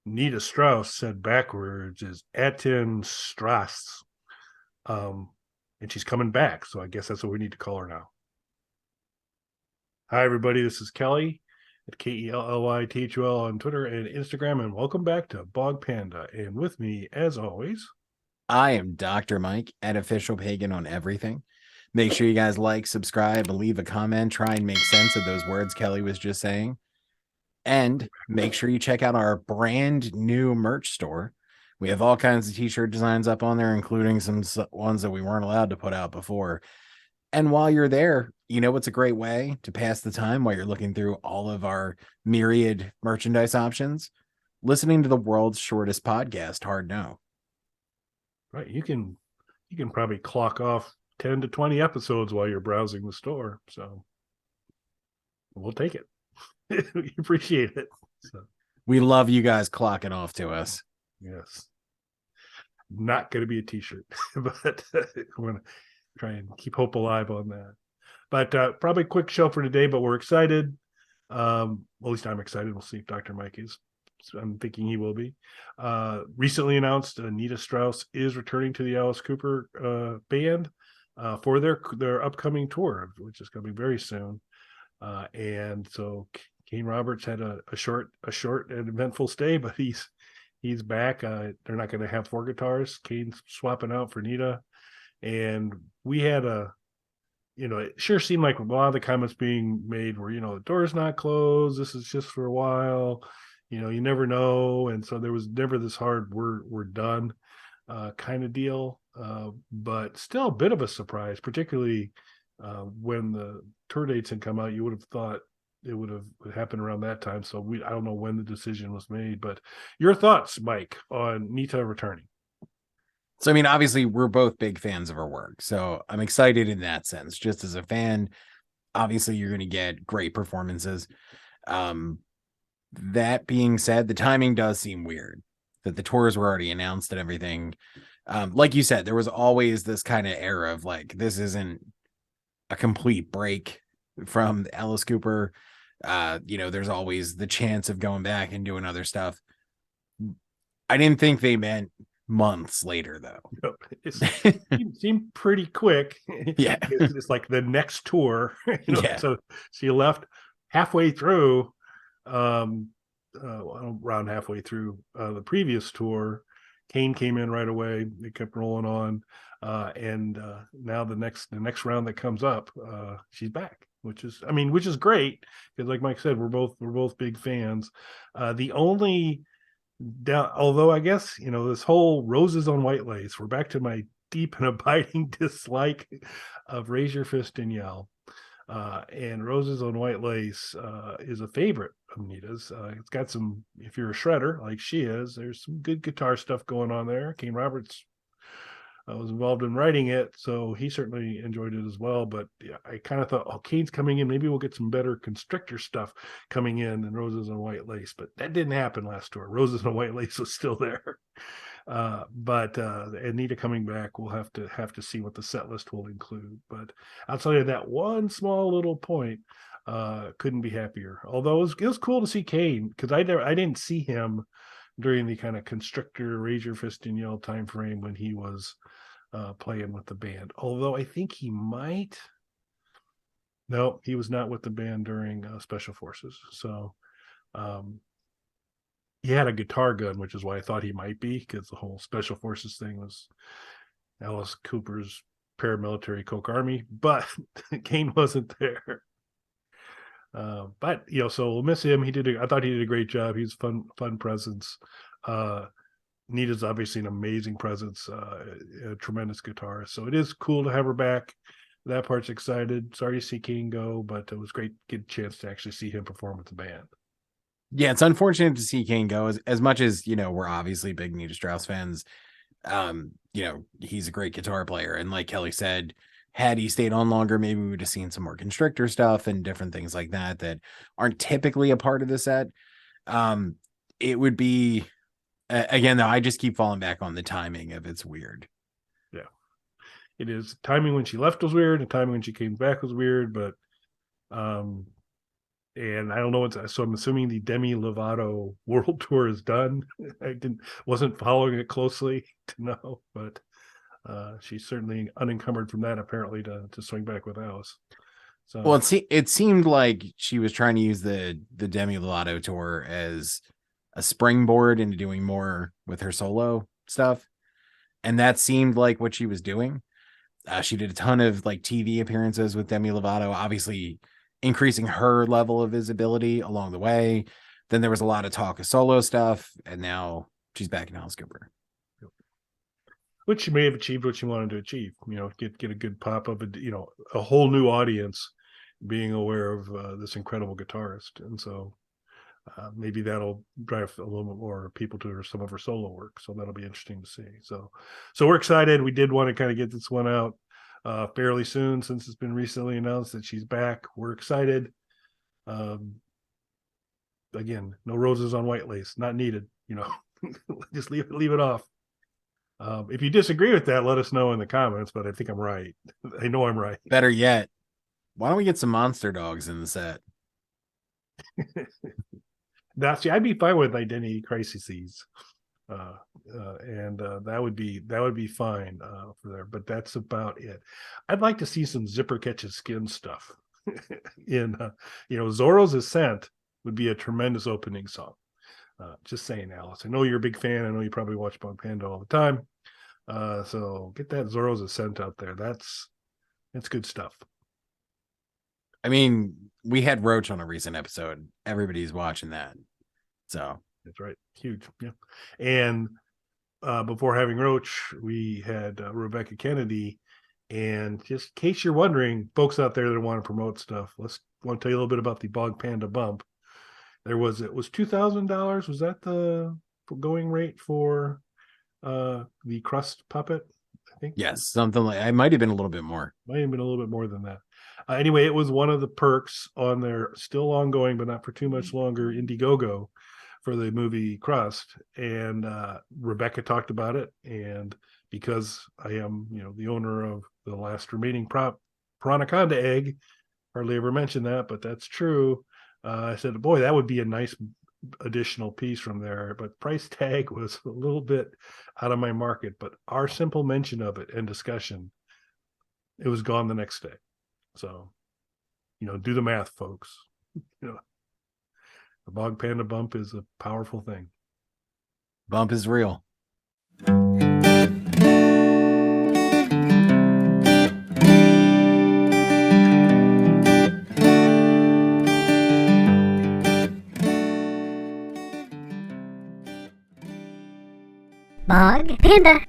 Nita Strauss said backwards is Atin Strauss. Um, and she's coming back. So I guess that's what we need to call her now. Hi, everybody. This is Kelly at KELLYTHUL on Twitter and Instagram. And welcome back to Bog Panda. And with me, as always, I am Dr. Mike at Official Pagan on everything. Make sure you guys like, subscribe, and leave a comment. Try and make sense of those words Kelly was just saying. And make sure you check out our brand new merch store. We have all kinds of t-shirt designs up on there, including some ones that we weren't allowed to put out before. And while you're there, you know what's a great way to pass the time while you're looking through all of our myriad merchandise options? Listening to the world's shortest podcast, Hard No. right, you can probably clock off 10 to 20 episodes while you're browsing the store. So we'll take it. We appreciate it. So, We love you guys clocking off to us. yes. Not going to be a t-shirt, but I'm going to try and keep hope alive on that. But probably a quick show for today, but we're excited. At least I'm excited. We'll see if Dr. Mike is. I'm thinking he will be. Recently announced Nita Strauss is returning to the Alice Cooper band for their upcoming tour, which is coming very soon. And so Kane Roberts had a short and eventful stay, but he's back. They're not going to have four guitars. Kane's swapping out for Nita, and we had it sure seemed like a lot of the comments being made were, the door's not closed. This is just for a while. You never know. And so there was never this hard we're done kind of deal. But still a bit of a surprise, particularly when the tour dates had come out. You would have thought it would have happened around that time. So I don't know when the decision was made, but your thoughts, Mike, on Nita returning? So, I mean, obviously, we're both big fans of her work. So I'm excited in that sense. Just as a fan, obviously, you're going to get great performances. That being said, the timing does seem weird that the tours were already announced and everything. Like you said, there was always this kind of era of like, this isn't a complete break from Alice Cooper. There's always the chance of going back and doing other stuff. I didn't think they meant months later, though. It seemed pretty quick. Yeah. It's like the next tour, Yeah. So you left halfway through, around halfway through the previous tour. Kane came in right away. They kept rolling on, and now the next round that comes up, she's back, which is great because, like Mike said, we're both big fans. The only although I guess this whole roses on white lace, we're back to my deep and abiding dislike of Raise Your Fist and Yell. And Roses on White Lace is a favorite of Nita's. It's got some, if you're a shredder like she is, there's some good guitar stuff going on there. Kane Roberts was involved in writing it, so he certainly enjoyed it as well. But yeah, I kind of thought, oh, Kane's coming in, maybe we'll get some better Constrictor stuff coming in than Roses on White Lace. But that didn't happen last tour. Roses on White Lace was still there. But Anita coming back, we'll have to see what the set list will include. But outside of that one small little point, couldn't be happier. Although it was cool to see Kane, because I didn't see him during the kind of Constrictor, Raise Your Fist and Yell time frame when he was playing with the band. Although I think he might. No, he was not with the band during Special Forces. So he had a guitar gun, which is why I thought he might be, because the whole Special Forces thing was Alice Cooper's paramilitary Coke Army, but Kane wasn't there. But so we'll miss him. I thought he did a great job. He's fun presence. Nita's obviously an amazing presence, a tremendous guitarist. So it is cool to have her back. That part's excited. Sorry to see Kane go, but it was great to get a chance to actually see him perform with the band. Yeah, it's unfortunate to see Kane go as much as, we're obviously big Nita Strauss fans. He's a great guitar player. And like Kelly said, had he stayed on longer, maybe we would have seen some more Constrictor stuff and different things like that aren't typically a part of the set. It would be, again, though, I just keep falling back on the timing of it's weird. Yeah, it is. Timing when she left was weird, and timing when she came back was weird, but And I don't know so I'm assuming the Demi Lovato world tour is done. I wasn't following it closely to know, but she's certainly unencumbered from that apparently to swing back with Alice. So Well, it seemed like she was trying to use the Demi Lovato tour as a springboard into doing more with her solo stuff, and that seemed like what she was doing. She did a ton of like TV appearances with Demi Lovato, obviously increasing her level of visibility along the way. Then there was a lot of talk of solo stuff, and now she's back in Alice Cooper. Which she may have achieved what she wanted to achieve, get a good pop of it, a whole new audience being aware of this incredible guitarist. And so maybe that'll drive a little bit more people to some of her solo work. So that'll be interesting to see. So we're excited. We did want to kind of get this one out fairly soon since it's been recently announced that she's back. We're excited. Again, no roses on white lace, not needed, just leave it off. If you disagree with that, let us know in the comments, but I think I'm right. I know I'm right. Better yet, why don't we get some monster dogs in the set? I'd be fine with identity crises. And that would be fine for there, but that's about it. I'd like to see some zipper catches skin stuff in Zorro's Ascent would be a tremendous opening song. Just saying, Alice, I know you're a big fan. I know you probably watch Bug Panda all the time. So get that Zorro's Ascent out there. That's good stuff. I mean, we had Roach on a recent episode. Everybody's watching that. So that's right. Huge. Yeah. And before having Roach, we had Rebecca Kennedy. And just in case you're wondering, folks out there that want to promote stuff, want to tell you a little bit about the Bog Panda Bump. It was $2,000. Was that the going rate for the crust puppet? I think. Yes, something like it might have been a little bit more. Might have been a little bit more than that. Anyway, it was one of the perks on their still ongoing, but not for too much longer, Indiegogo for the movie Crust. And Rebecca talked about it. And because I am, the owner of the last remaining Piranaconda egg, hardly ever mentioned that, but that's true. I said, boy, that would be a nice additional piece from there, but price tag was a little bit out of my market. But our simple mention of it and discussion, it was gone the next day. So, do the math, folks. The Bog Panda Bump is a powerful thing. Bump is real. Bog Panda.